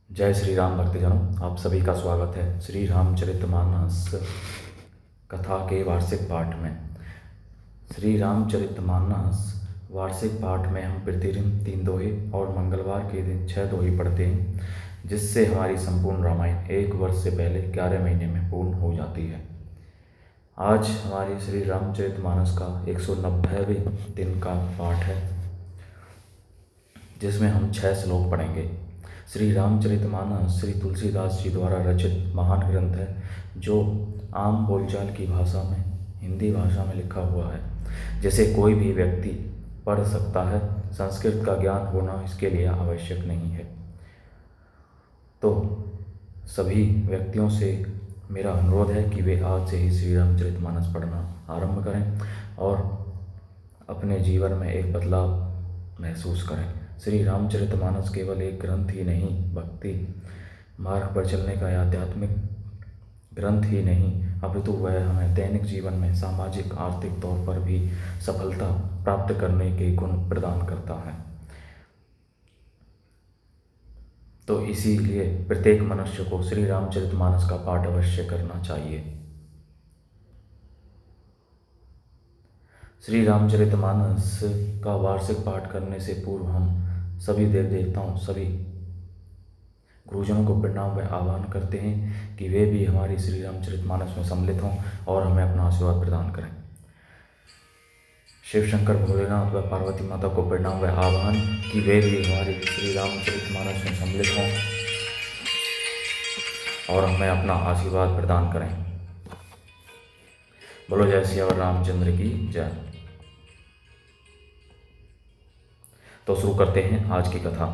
जय श्री राम भक्तजनों, आप सभी का स्वागत है श्री रामचरितमानस कथा के वार्षिक पाठ में। श्री रामचरितमानस वार्षिक पाठ में हम प्रतिदिन 3 दोहे और मंगलवार के दिन 6 दोहे पढ़ते हैं, जिससे हमारी संपूर्ण रामायण 1 वर्ष से पहले 11 महीने में पूर्ण हो जाती है। आज हमारी श्री रामचरितमानस का 190वें दिन का पाठ है, जिसमें हम 6 श्लोक पढ़ेंगे। श्री रामचरितमानस श्री तुलसीदास जी द्वारा रचित महान ग्रंथ है, जो आम बोलचाल की भाषा में, हिंदी भाषा में लिखा हुआ है, जिसे कोई भी व्यक्ति पढ़ सकता है। संस्कृत का ज्ञान होना इसके लिए आवश्यक नहीं है। तो सभी व्यक्तियों से मेरा अनुरोध है कि वे आज से ही श्री रामचरितमानस पढ़ना आरंभ करें और अपने जीवन में एक बदलाव महसूस करें। श्री रामचरितमानस केवल एक ग्रंथ ही नहीं, भक्ति मार्ग पर चलने का आध्यात्मिक ग्रंथ ही नहीं, अपितु वह हमें दैनिक जीवन में सामाजिक आर्थिक तौर पर भी सफलता प्राप्त करने के गुण प्रदान करता है। तो इसीलिए प्रत्येक मनुष्य को श्री रामचरितमानस का पाठ अवश्य करना चाहिए। श्री रामचरितमानस का वार्षिक पाठ करने से पूर्व हम सभी देव देवताओं, सभी गुरुजनों को प्रणाम व आह्वान करते हैं कि वे भी हमारी श्री रामचरितमानस में सम्मिलित हों और हमें अपना आशीर्वाद प्रदान करें। शिव शंकर भोलेनाथ व पार्वती माता को प्रणाम व आह्वान कि वे भी हमारी श्री रामचरितमानस में सम्मिलित हों और हमें अपना आशीर्वाद प्रदान करें। बोलो जय सियावर रामचंद्र की जय। तो शुरू करते हैं आज की कथा।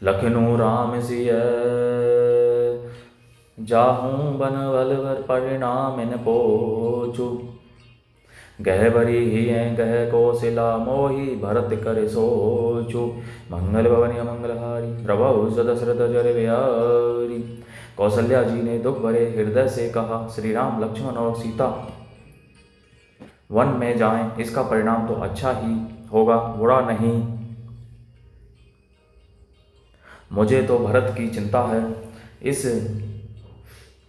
लखनऊ राम सिय जाहूं बन बलवर परिणाम इन पोचु, गहबरी ही गह कौशिला मोही भरत कर सोचु, मंगल भवन मंगलहारी प्रभु सदशरथ जर बिहारी। कौशल्या जी ने दुख भरे हृदय से कहा, श्री राम लक्ष्मण और सीता वन में जाएं, इसका परिणाम तो अच्छा ही होगा, बुरा नहीं। मुझे तो भरत की चिंता है, इस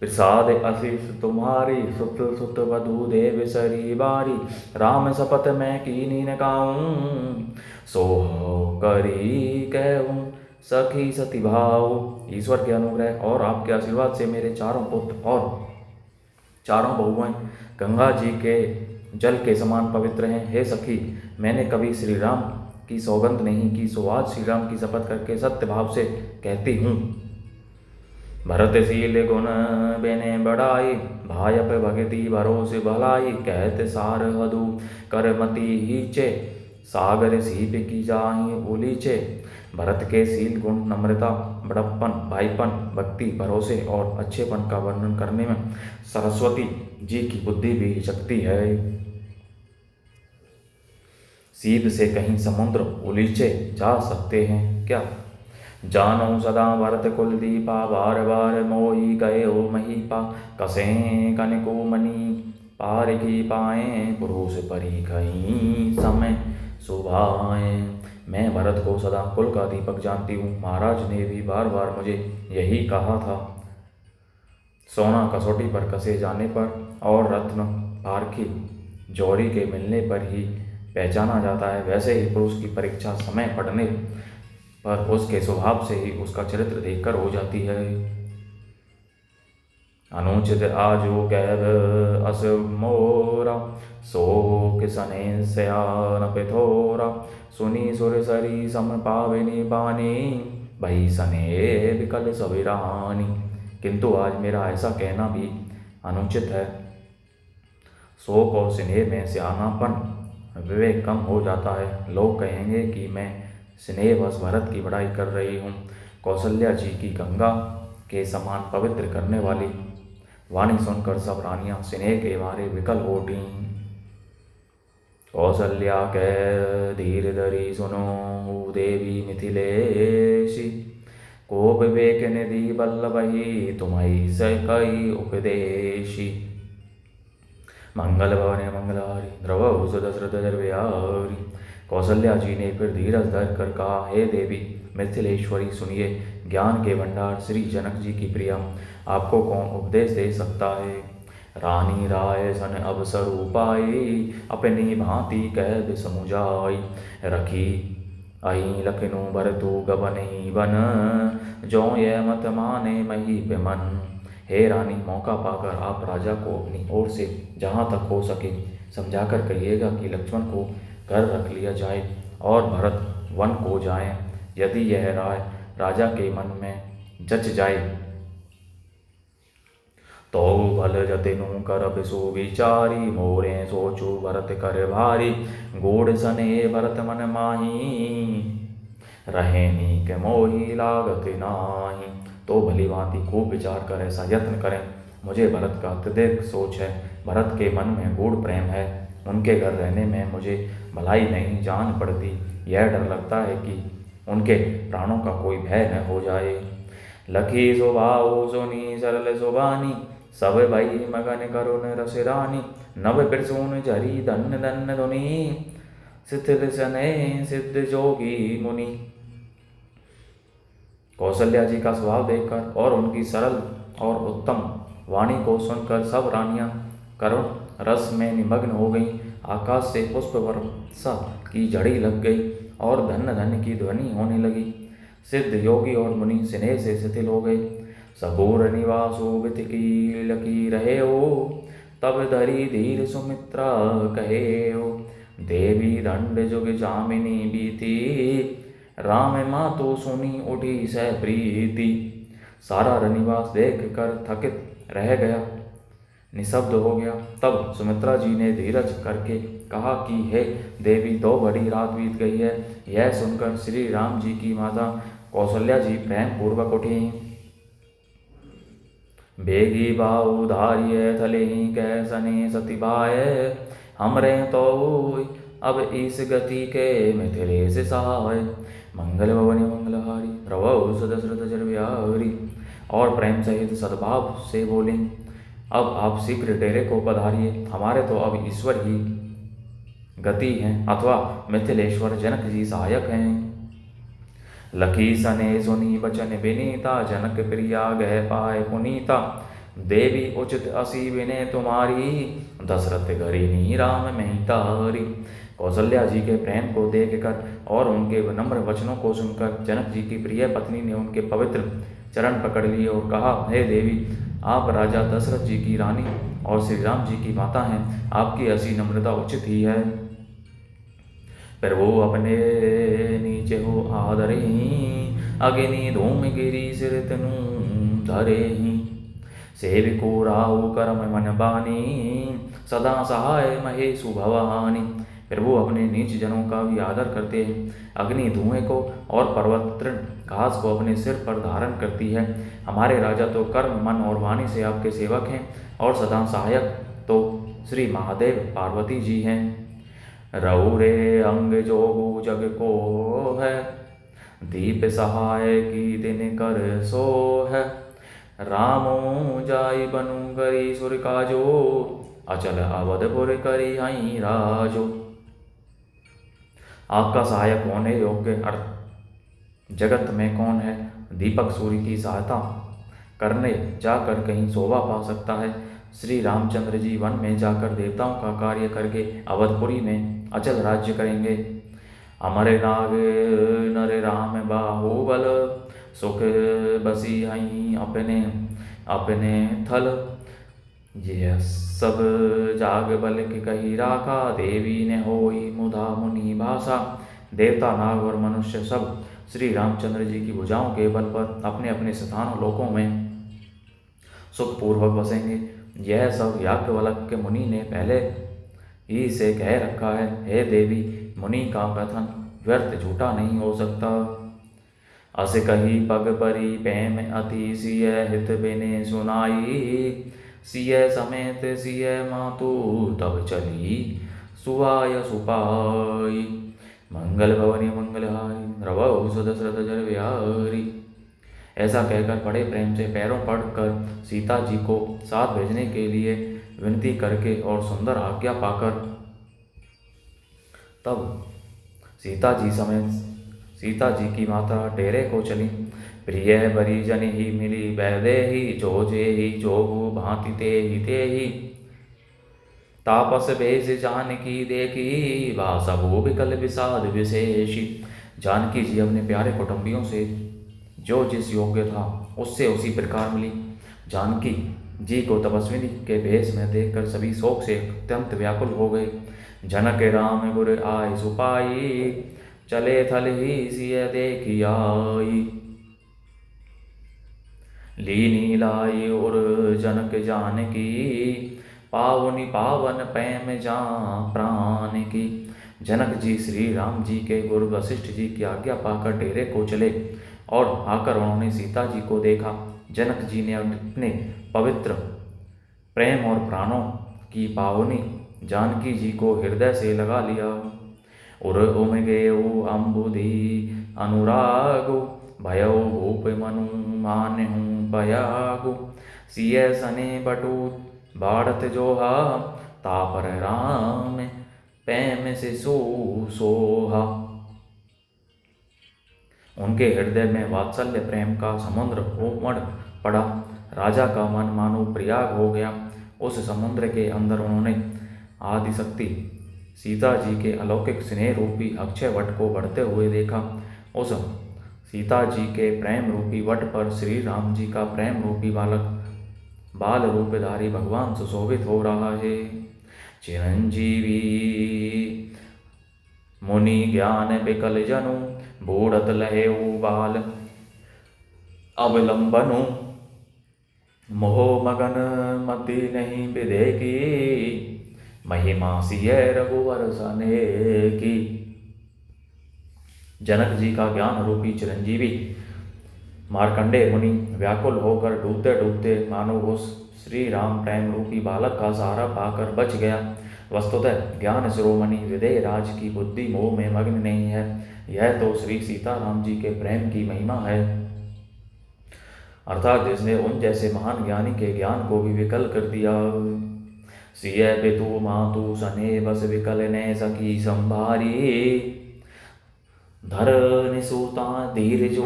प्रसाद आशीष तुम्हारी, सुत सुत वधु देव सरी बारी। राम शपथ मैं कीनी न काऊं, सो करी कहूं सखी सती भाव। ईश्वर के अनुग्रह और आपके आशीर्वाद से मेरे 4 पुत्र और 4 बहुएं गंगा जी के जल के समान पवित्र हैं। हे सखी, मैंने कभी श्री राम की सौगंध नहीं की, सो आज श्री राम की शपथ करके सत्य भाव से कहती हूँ। भरतशील गुण बेने बढ़ाई, भायप भगति भरोसे भलाई। कहते सार हदु करमति हीचे, सागर सीप की जाही उलीचे। भरत के शील गुण, नम्रता, बड़प्पन, भाईपन, भक्ति, भरोसे और अच्छेपन का वर्णन करने में सरस्वती जी की बुद्धि भी शक्ति है। सीप से कहीं समुद्र उलीचे जा सकते हैं क्या? जानो सदा भरत कुल दीपा, बार बार मोही गए हो महीपा। कसे कनिको मणि पार की पाए, पुरुष परी कहीं समय सुभाए। मैं भरत को सदा कुल का दीपक जानती हूँ। महाराज ने भी बार बार मुझे यही कहा था। सोना कसौटी पर कसे जाने पर और रत्न पारखी जौहरी के मिलने पर ही पहचाना जाता है, वैसे ही पुरुष की परीक्षा समय पड़ने पर उसके स्वभाव से ही उसका चरित्र देखकर हो जाती है। अनुचित आजो कैब अस मोरा, सो किसने सयान पिथोरा। सुनी सुर सरी सम पाविनी बानी, भई सने विकल सविरानी। किंतु आज मेरा ऐसा कहना भी अनुचित है। शोक और स्नेह में सियानापन विवेक कम हो जाता है। लोग कहेंगे कि मैं स्नेहवश भरत की बड़ाई कर रही हूँ। कौशल्या जी की गंगा के समान पवित्र करने वाली वाणी सुनकर सब रानियां स्नेह के मारे विकल हो उठी। कौशल्या के धीर धरी सुनो देवी मिथिलेशी, को विवेक निधि बल्लभही तुम्हारी सकई उपदेशी। मंगल भवन मंगलहारी द्रवभूष दशरथ जर बिहारी। कौशल्या जी ने फिर धीरज धर कर कहा, हे देवी मिथिलेश्वरी, सुनिए ज्ञान के भंडार श्री जनक जी की प्रिया, आपको कौन उपदेश दे सकता है। रानी राय सन अवसर उपाई, अपनी भांति कह समुझाई, रखी अहि लखनऊ भरतु गबनहि बन, जो ये मत माने मही पे मन। हे रानी, मौका पाकर आप राजा को अपनी ओर से जहाँ तक हो सके समझाकर कहिएगा कि लक्ष्मण को घर रख लिया जाए और भरत वन को जाएं। यदि यह राय राजा के मन में जच जाए तो भल जतिनु कर सो विचारी, मोरे सोचु भरत कर भारी, गोड़ सने भरत मन माही, रहे नीक मोही लागत नाही। तो भली भांति खूब विचार कर ऐसा यत्न करें। मुझे भरत का अत्यधिक सोच है, भरत के मन में गूढ़ प्रेम है, उनके घर रहने में मुझे भलाई नहीं जान पड़ती। यह डर लगता है कि उनके प्राणों का कोई भय न हो जाए। लखी स्वभाव सोनी सरल सुबानी, सब भई मगन करुण रस रानी, नव बिरसून झरी धन धन धुनी, शिथिल सने सिद्ध जोगी मुनि। कौशल्या जी का स्वभाव देखकर और उनकी सरल और उत्तम वाणी को सुनकर सब रानियां करुण रस में निमग्न हो गईं। आकाश से पुष्प वर्षा की झड़ी लग गई और धन धन की ध्वनि होने लगी। सिद्ध योगी और मुनि स्नेह से शिथिल हो गए। सबूर निवासो वितिकी लकी रहे हो, तब धरी धीर सुमित्रा कहे हो, देवी दंड जुग जामिनी बीती, राम माँ तो सुनी उठी सह प्रीति। सारा रनिवास देख कर थकित रह गया, निशब्द हो गया। तब सुमित्रा जी ने धीरज करके कहा कि हे देवी, 2 बड़ी रात बीत गई है। यह सुनकर श्री राम जी की माता कौशल्या जी प्रेम पूर्वक उठी। बेगी बाऊ धारिय थले कैसने सतिबाय, हमरे तो अब इस गति के मिथिलेश सहाय, मंगल भवन मंगलहारी रवौ सदशरथ जर बिहारी। और प्रेम सहित सद्भाव से बोले, अब आप शीघ्र डेरे को पधारिए, हमारे तो अब ईश्वर ही गति हैं अथवा मिथिलेश्वर जनक जी सहायक हैं। लखी सने सुनी बचन विनीता, जनक प्रिया गह पाए पुनीता, देवी उचित असी विनय तुम्हारी, दशरथ घरी राम महितारी। कौशल्या जी के प्रेम को देखकर और उनके विनम्र वचनों को सुनकर जनक जी की प्रिय पत्नी ने उनके पवित्र चरण पकड़ लिए और कहा, हे देवी, आप राजा दशरथ जी की रानी और श्री राम जी की माता हैं, आपकी ऐसी नम्रता उचित ही है। फिर वो अपने नीचे हो आदरे ही, अग्नि धूम गिरी सिर तनु धरे ही, सेविको राहु करम मन बानी, सदा सहाय महेशु भवानी। फिर वो अपने नीच जनों का भी आदर करते हैं। अग्नि धुएं को और पर्वत तृण घास को अपने सिर पर धारण करती है। हमारे राजा तो कर्म मन और वाणी से आपके सेवक हैं और सदा सहायक तो श्री महादेव पार्वती जी हैं। रहु रे अंग जोगु जग को है, दीप सहाय की दिन कर सो है, रामो जाई बनु करी सुर काजो, अचल अवधपुर करी हई राजो। आपका सहायक होने योग्य जगत में कौन है? दीपक सूर्य की सहायता करने जाकर कहीं शोभा पा सकता है। श्री रामचंद्र जी वन में जाकर देवताओं का कार्य करके अवधपुरी में अचल राज्य करेंगे। अमर नाग नर राम बाहुबल, सुख बसी हई अपने अपने थल, यह सब जाग बल के कही राखा, देवी ने होई मुधा मुनि भाषा। देवता नाग और मनुष्य सब श्री रामचंद्र जी की भुजाओं के बल पर अपने अपने स्थानों लोकों में सुखपूर्वक बसेंगे। यह सब याज्ञवल्क्य मुनि ने पहले ही से कह रखा है। हे देवी, मुनि का कथन व्यर्थ झूठा नहीं हो सकता। अस कही पग परी प्रेम अति सिय हित बिने सुनाई, सिय समेत सिय मातु तब चली सुआय सुपाई, मंगल भवनी मंगलहारी रवौ सुदशरथ जर बिहारी। ऐसा कहकर बड़े प्रेम से पैरों पड़कर सीता जी को साथ भेजने के लिए विनती करके और सुंदर आज्ञा पाकर तब सीता जी समेत सीता जी की माता डेरे को चली। प्रिय परिजन ही मिली वैदेही, जोजे ही जोगु भांति ते ही। तापस बेस जानकी देखी, भाषबु विकल विषाद विशेषी। जानकी जी अपने प्यारे कुटुंबियों से जो जिस योग्य था उससे उसी प्रकार मिली। जानकी जी को तपस्विनी के भेष में देखकर सभी शोक से अत्यंत व्याकुल हो गए। जनक राम गुर आय सुपाई, चले थल ही सिय देखी आई। लीनी लाई और जनक जानकी, पावनी पावन पैम जा प्राण की। जनक जी श्री राम जी के गुरु वशिष्ठ जी की आज्ञा पाकर डेरे को चले और आकर उन्होंने सीता जी को देखा। जनक जी ने अपने पवित्र प्रेम और प्राणों की पावनी जानकी जी को हृदय से लगा लिया। उर उमगेऊ अम्बुधि अनुरागु, भयो भूप मनु मानहु पयागु। सिय सने बटु बाढ़त जोहा, तापर राम पैम से सोहा। उनके हृदय में वात्सल्य प्रेम का समुद्र उमड़ पड़ा। राजा का मन मानो प्रयाग हो गया। उस समुद्र के अंदर उन्होंने आदिशक्ति सीता जी के अलौकिक स्नेह रूपी अक्षय वट को बढ़ते हुए देखा। उस सीता जी के प्रेम रूपी वट पर श्री राम जी का प्रेम रूपी बाल रूपधारी भगवान सुशोभित हो रहा है। चिरंजीवी मुनि ज्ञान विकल जनु, बूढ़त लहे बाल अवलंबनु। मोह मगन मति नहीं विदेकी, महिमा सिय रघुवर सने की। जनक जी का ज्ञान रूपी चिरंजीवी मार्कंडेय मुनि व्याकुल होकर डूबते डूबते मानो उस श्री राम प्रेम रूपी बालक का सहारा पाकर बच गया। वस्तुतः ज्ञान शिरोमणि विदेह राज की बुद्धि मोह में मग्न नहीं है। यह तो श्री सीताराम जी के प्रेम की महिमा है, अर्थात जिसने उन जैसे महान ज्ञानी के ज्ञान को भी विकल कर दिया। सिय पितु मातु सने बस विकल ने सकी संभारी, धर निसूता धीर जो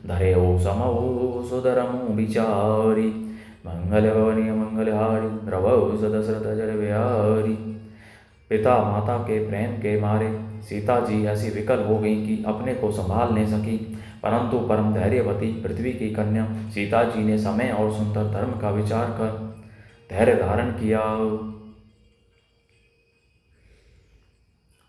धरे हो समो सुधरमु विचारी। मंगल भवनी मंगलहारी, द्रवौ सदशरथ जर बिहारी। पिता माता के प्रेम के मारे सीता जी ऐसी विकल हो गई कि अपने को संभाल नहीं सकी, परंतु परम धैर्यवती पृथ्वी की कन्या सीता जी ने समय और सुंदर धर्म का विचार कर धैर्य धारण किया।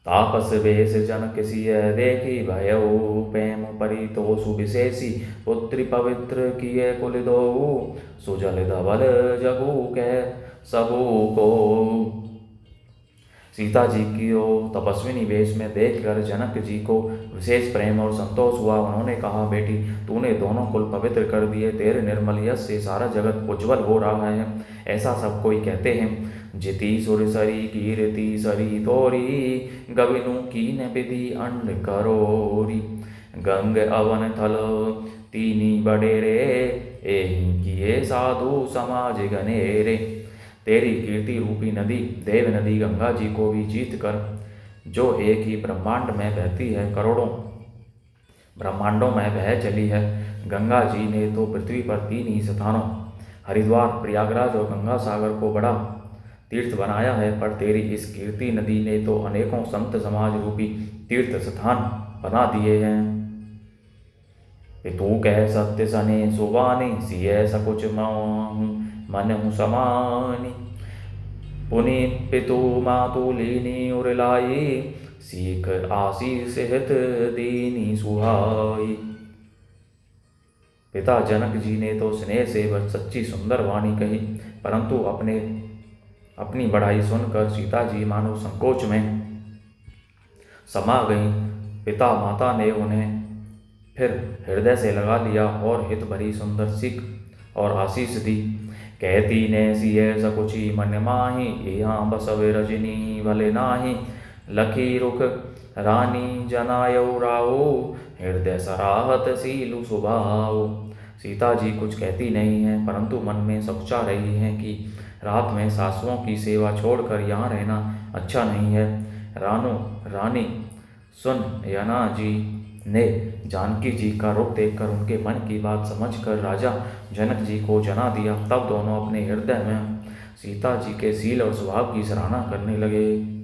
तापस वेश जनक सिय देखी, भयो प्रेम परितोषु विशेषी। पुत्री पवित्र किए कुल दो, सुजल धवल जगु के सबू को। सीता जी की तपस्विनी वेश में देखकर जनक जी को विशेष प्रेम और संतोष हुआ। उन्होंने कहा, बेटी तूने दोनों कुल पवित्र कर दिए, तेरे निर्मल यश से सारा जगत उज्ज्वल हो रहा है, ऐसा सब कोई कहते हैं। जिति सुर सरी कीर्ति सरी तोरी, गविनु कीन विधि अंड करोरी। गंग अवन थल तीनी बडेरे, एहि किए साधु समाज गनेरे। तेरी कीर्ति रूपी नदी देव नदी गंगा जी को भी जीत कर, जो एक ही ब्रह्मांड में बहती है, करोड़ों ब्रह्मांडों में बह चली है। गंगा जी ने तो पृथ्वी पर 3 ही स्थानों हरिद्वार, प्रयागराज और गंगा सागर को बड़ा तीर्थ बनाया है, पर तेरी इस कीर्ति नदी ने तो अनेकों संत समाज रूपी तीर्थ स्थान बना दिए हैं। तू कह सत्य सने सुबानी, सिय सकुच मनहु समानी। पुनि पितु मातु लीनी उरलाई, सीख आशीष हित दीनी सुहाई। पिता जनक जी ने तो स्नेह से वह सच्ची सुंदर वाणी कही, परंतु अपनी बढ़ाई सुनकर सीता जी मानो संकोच में समा गईं। पिता माता ने उन्हें फिर हृदय से लगा लिया और हित भरी सुंदर सीख और आशीष दी। कहती ने सिय सकुची मन माही, यहाँ बसव रजनी भले नाही। लखी रुख रानी जनायौ राहो, हृदय सराहत सीलु सुभाओ। सीता जी कुछ कहती नहीं है, परंतु मन में सोचा रही हैं कि रात में सासुओं की सेवा छोड़कर यहाँ रहना अच्छा नहीं है। रानी सुन यना जी ने जानकी जी का रुख देखकर उनके मन की बात समझकर राजा जनक जी को जना दिया। तब दोनों अपने हृदय में सीता जी के शील और स्वभाव की सराहना करने लगे।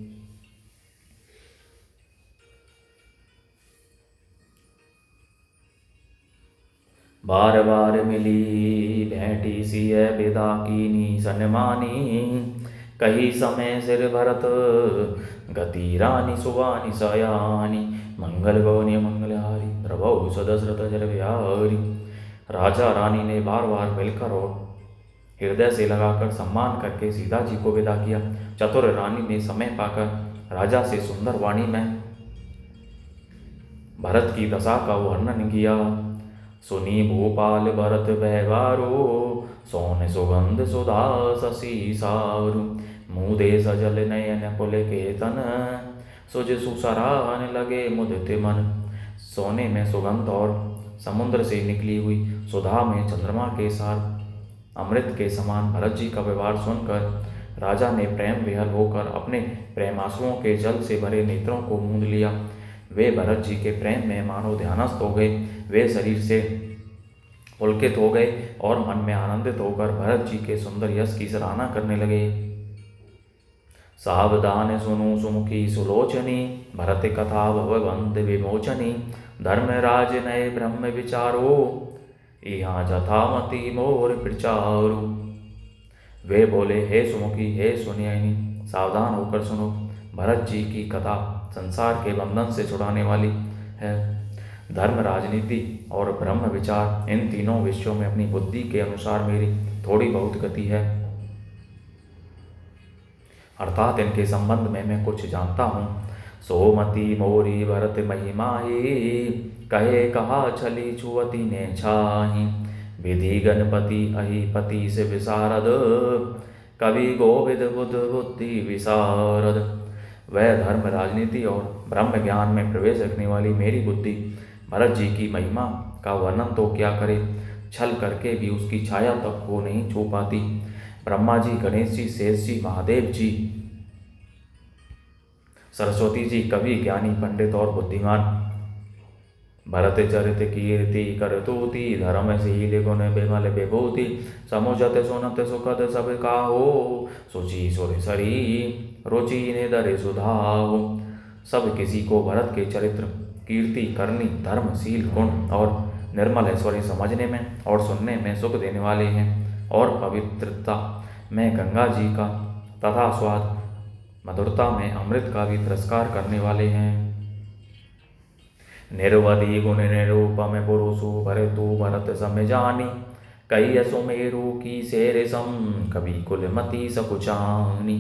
बार बार मिली भेंटी सिय विदा कीनी सन्मानी, कही समय सिर भरत गति रानी सुवानी सयानी, मंगल गौनी मंगलहारी प्रभु सदशरथ जर बिहारी। राजा रानी ने बार बार मिलकर और हृदय से लगाकर सम्मान करके सीता जी को विदा किया। चतुर रानी ने समय पाकर राजा से सुंदर वाणी में भरत की दशा का वर्णन किया। सुनी भूपाल भरत व्यवहारो, सोन सुगंध सुधा शशि सारु, मुदे सजल नयन पुलकेतन, सुज सुसराहन लगे मुदित मन। सोने में सुगंध और समुद्र से निकली हुई सुधा में चंद्रमा के साथ अमृत के समान भरत जी का व्यवहार सुनकर राजा ने प्रेम विहल होकर अपने प्रेमांसुओं के जल से भरे नेत्रों को मूंद लिया। वे भरत जी के प्रेम में मानो ध्यानस्थ हो गए। वे शरीर से पुलकित हो गए और मन में आनंदित होकर भरत जी के सुंदर यश की सराहना करने लगे। सावधान सुनु सुमुखी सुलोचनी, भरत कथा भवबंध विमोचनी, धर्मराज नए ब्रह्म विचारो, यहाँ जथामति मोर प्रचारु। वे बोले, हे सुमुखी हे सुनयनी, सावधान होकर सुनो। भरत जी की कथा संसार के बंधन से छुड़ाने वाली है। धर्म, राजनीति और ब्रह्म विचार, इन तीनों विषयों में अपनी बुद्धि के अनुसार मेरी थोड़ी बहुत गति है, अर्थात इनके संबंध में मैं कुछ जानता हूँ। सोमति मोरी भरत महिमाही, कहे कहा छली छुअति ने छाही, विधि गणपति अहिपति से विशारद, कवि गोविद बुद्ध बुद्धि विशारद। वह धर्म, राजनीति और ब्रह्म ज्ञान में प्रवेश रखने वाली मेरी बुद्धि भरत जी की महिमा का वर्णन तो क्या करे, छल करके भी उसकी छाया तक को नहीं छू पाती। ब्रह्मा जी, गणेश जी, शेष जी, महादेव जी, सरस्वती जी, कवि, ज्ञानी, पंडित और बुद्धिमान, भरत चरित कीर्ति करतूति, धर्मशील गुण विमल विभूति, समुझत सुनत सुखद सब काहो, सुचि सुर सरी रुचि निधर सुधाहो। सब किसी को भरत के चरित्र, कीर्ति, करनी, धर्मशील गुण और निर्मल ऐश्वर्य समझने में और सुनने में सुख देने वाले हैं, और पवित्रता में गंगा जी का तथा स्वाद, मधुरता में अमृत का भी तिरस्कार करने वाले हैं। निर्वधि गुण निरूपम पुरुषु भरतु भरत सम जानी, कई सुमेरु की शेर सम, कवि कुलमति सकुचानी,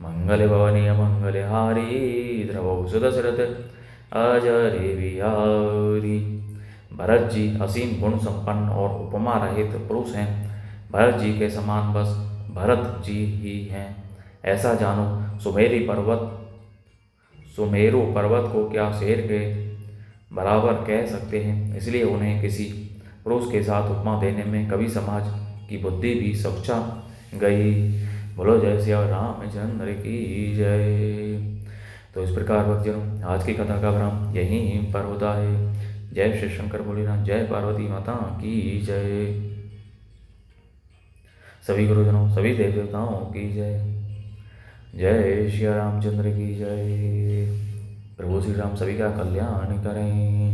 मंगल भवनी मंगल हारी, द्रवौ सुदशरथ अजर बिहारी। भरत जी असीम गुण संपन्न और उपमा रहित पुरुष हैं। भरत जी के समान बस भरत जी ही हैं, ऐसा जानो। सुमेरु पर्वत को क्या शेर के बराबर कह सकते हैं, इसलिए उन्हें किसी पुरुष के साथ उपमा देने में कवि समाज की बुद्धि भी सच्चा गई। बोलो जय श्री रामचंद्र की जय। तो इस प्रकार भक्तजनों, आज की कथा का विराम यहीं पर होता है। जय श्री शंकर भोलेनाथ, जय पार्वती माता की जय। सभी गुरुजनों, सभी देव देवताओं की जय। जय श्री रामचंद्र की जय। प्रभु श्री राम सभी का कल्याण करें।